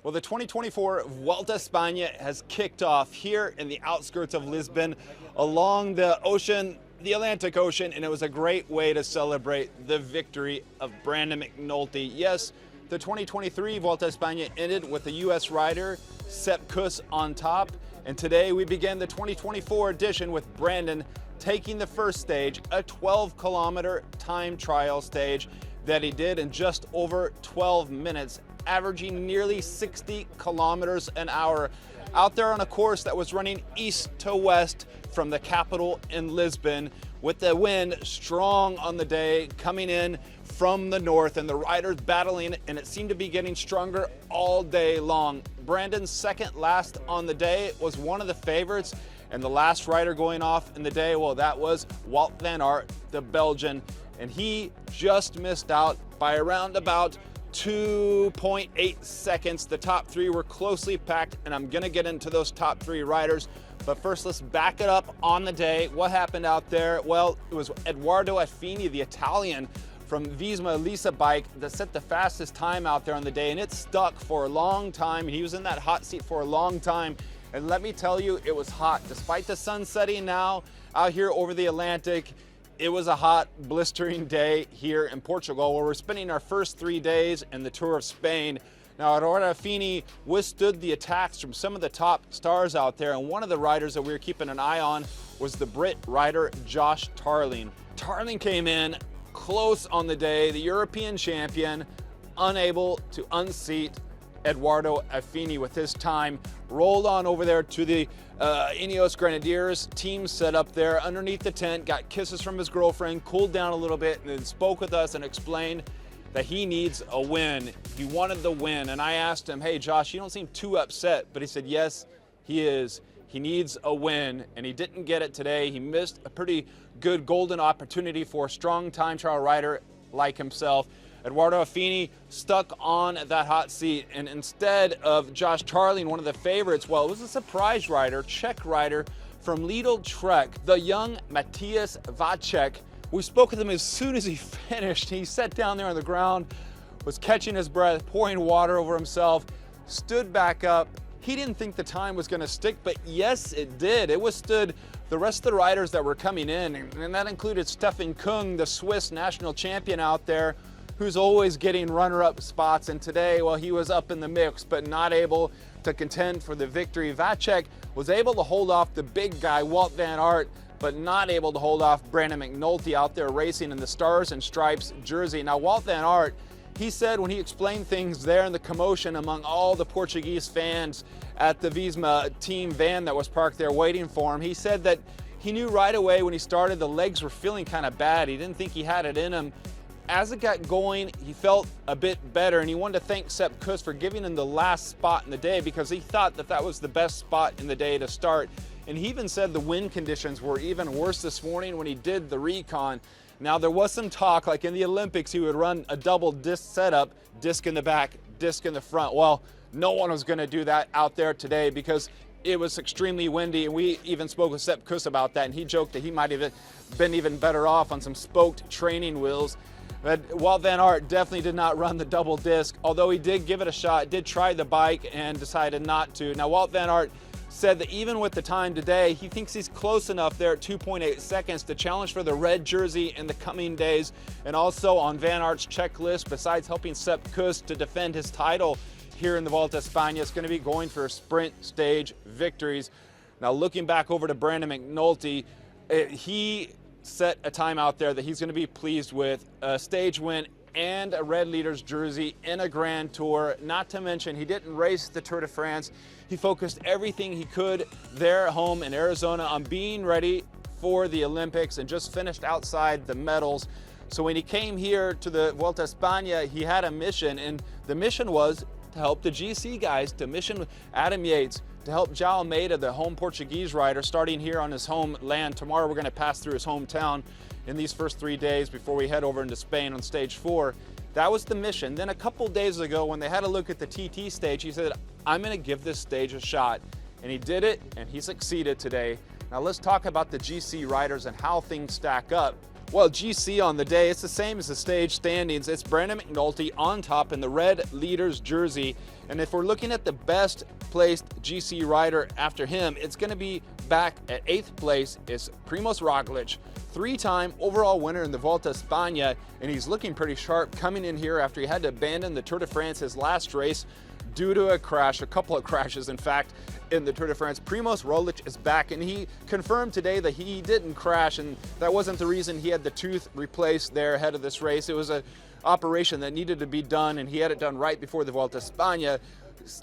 Well, the 2024 Vuelta España has kicked off here in the outskirts of Lisbon along the ocean, the Atlantic Ocean, and it was a great way to celebrate the victory of Brandon McNulty. Yes, the 2023 Vuelta España ended with the U.S. rider Sepp Kuss on top, and today we begin the 2024 edition with Brandon taking the first stage, a 12-kilometer time trial stage that he did in just over 12 minutes, averaging nearly 60 kilometers an hour out there on a course that was running east to west from the capital in Lisbon, with the wind strong on the day coming in from the north and the riders battling, and it seemed to be getting stronger all day long. Brandon's second last on the day was one of the favorites, and the last rider going off in the day, well, that was Wout van Aert, the Belgian, and he just missed out by around about 2.8 seconds. The top three were closely packed, and I'm gonna get into those top three riders. But first, let's back it up on the day. What happened out there? Well, it was Edoardo Affini, the Italian from Visma Lease Bike, that set the fastest time out there on the day, and it stuck for a long time. He was in that hot seat for a long time, and let me tell you, it was hot. Despite the sun setting now out here over the Atlantic, it was a hot, blistering day here in Portugal, where we're spending our first 3 days in the Tour of Spain. Now, Edoardo Affini withstood the attacks from some of the top stars out there, and one of the riders that we were keeping an eye on was the Brit rider Josh Tarling. Tarling came in close on the day, the European champion, unable to unseat Edoardo Affini with his time, rolled on over there to the Ineos Grenadiers team set up there underneath the tent, got kisses from his girlfriend, cooled down a little bit, and then spoke with us and explained that he needs a win. He wanted the win, and I asked him, hey Josh, you don't seem too upset, but he said yes, he is. He needs a win, and he didn't get it today. He missed a pretty good golden opportunity for a strong time trial rider like himself. Edoardo Affini stuck on that hot seat, and instead of Josh Tarling, one of the favorites, well, it was a surprise rider, Czech rider from Lidl Trek, the young Mathias Vacek. We spoke with him as soon as he finished. He sat down there on the ground, was catching his breath, pouring water over himself, stood back up. He didn't think the time was going to stick, but yes, it did. It withstood the rest of the riders that were coming in, and that included Stefan Kung, the Swiss national champion out there, who's always getting runner-up spots, and today, well, he was up in the mix, but not able to contend for the victory. Vacek was able to hold off the big guy, Wout van Aert, but not able to hold off Brandon McNulty out there racing in the Stars and Stripes jersey. Now, Wout van Aert, he said when he explained things there in the commotion among all the Portuguese fans at the Visma team van that was parked there waiting for him, he said that he knew right away when he started the legs were feeling kind of bad. He didn't think he had it in him. As it got going, he felt a bit better, and he wanted to thank Sepp Kuss for giving him the last spot in the day because he thought that that was the best spot in the day to start. And he even said the wind conditions were even worse this morning when he did the recon. Now, there was some talk, like in the Olympics, he would run a double disc setup, disc in the back, disc in the front. Well, no one was going to do that out there today because it was extremely windy, and we even spoke with Sepp Kuss about that, and he joked that he might have been even better off on some spoked training wheels. But Wout van Aert definitely did not run the double disc, although he did give it a shot, did try the bike and decided not to. Now, Wout van Aert said that even with the time today, he thinks he's close enough there at 2.8 seconds to challenge for the red jersey in the coming days, and also on Van Aert's checklist, besides helping Sepp Kuss to defend his title here in the Vuelta España, is going to be going for sprint stage victories. Now, looking back over to Brandon McNulty, he set a time out there that he's going to be pleased with, a stage win and a red leader's jersey in a Grand Tour. Not to mention, he didn't race the Tour de France. He focused everything he could there at home in Arizona on being ready for the Olympics and just finished outside the medals. So when he came here to the Vuelta España, he had a mission, and the mission was to help the GC guys, to mission Adam Yates, to help João Almeida, the home Portuguese rider, starting here on his home land. Tomorrow we're going to pass through his hometown in these first 3 days before we head over into Spain on stage 4. That was the mission. Then a couple days ago, when they had a look at the TT stage, he said, I'm going to give this stage a shot. And he did it, and he succeeded today. Now let's talk about the GC riders and how things stack up. Well, GC on the day, it's the same as the stage standings. It's Brandon McNulty on top in the red leader's jersey. And if we're looking at the best placed GC rider after him, it's going to be back at 8th place is Primoz Roglic, 3-time overall winner in the Vuelta España, and he's looking pretty sharp coming in here after he had to abandon the Tour de France his last race due to a crash, a couple of crashes in fact, in the Tour de France. Primoz Roglic is back, and he confirmed today that he didn't crash, and that wasn't the reason he had the tooth replaced there ahead of this race. It was an operation that needed to be done, and he had it done right before the Vuelta España.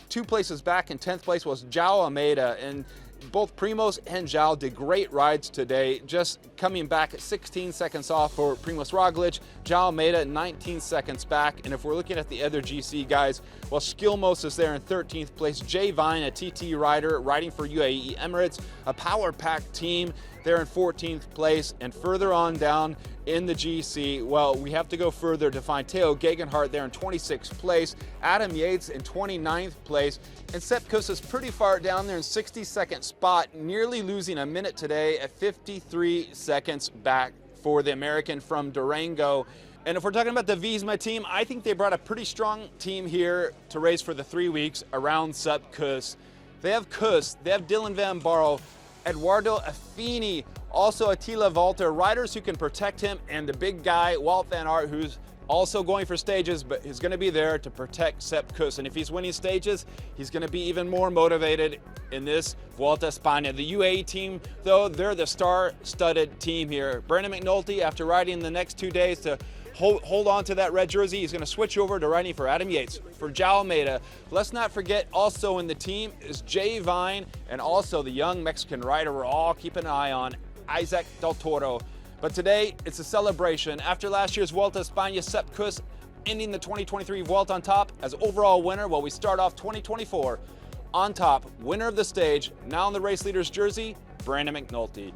2 places back in 10th place was João Almeida, and both Primoz and João did great rides today, just coming back at 16 seconds off for Primoz Roglic, João Almeida 19 seconds back. And if we're looking at the other GC guys, well, Skilmos is there in 13th place, Jay Vine, a TT rider riding for UAE Emirates, a power pack team, there in 14th place. And further on down in the GC, well, we have to go further to find Theo Gegenhardt there in 26th place, Adam Yates in 29th place, and Sepp Kuss is pretty far down there in 62nd spot, nearly losing a minute today at 53 seconds back for the American from Durango. And if we're talking about the Visma team, I think they brought a pretty strong team here to race for the 3 weeks around Sepp Kuss. They have Kuss, they have Dylan Van Barle, Eduardo Affini, also Attila Valter, riders who can protect him, and the big guy, Wout van Aert, who's also going for stages, but he's going to be there to protect Sepp Kuss. And if he's winning stages, he's going to be even more motivated in this Vuelta España. The UAE team, though, they're the star-studded team here. Brandon McNulty, after riding the next 2 days to hold on to that red jersey, he's going to switch over to riding for Adam Yates, for João Almeida. Let's not forget also in the team is Jay Vine, and also the young Mexican rider we're all keeping an eye on, Isaac Del Toro. But today, it's a celebration. After last year's Vuelta España, Sepp Kuss ending the 2023 Vuelta on top as overall winner, while we start off 2024 on top, winner of the stage, now in the race leader's jersey, Brandon McNulty.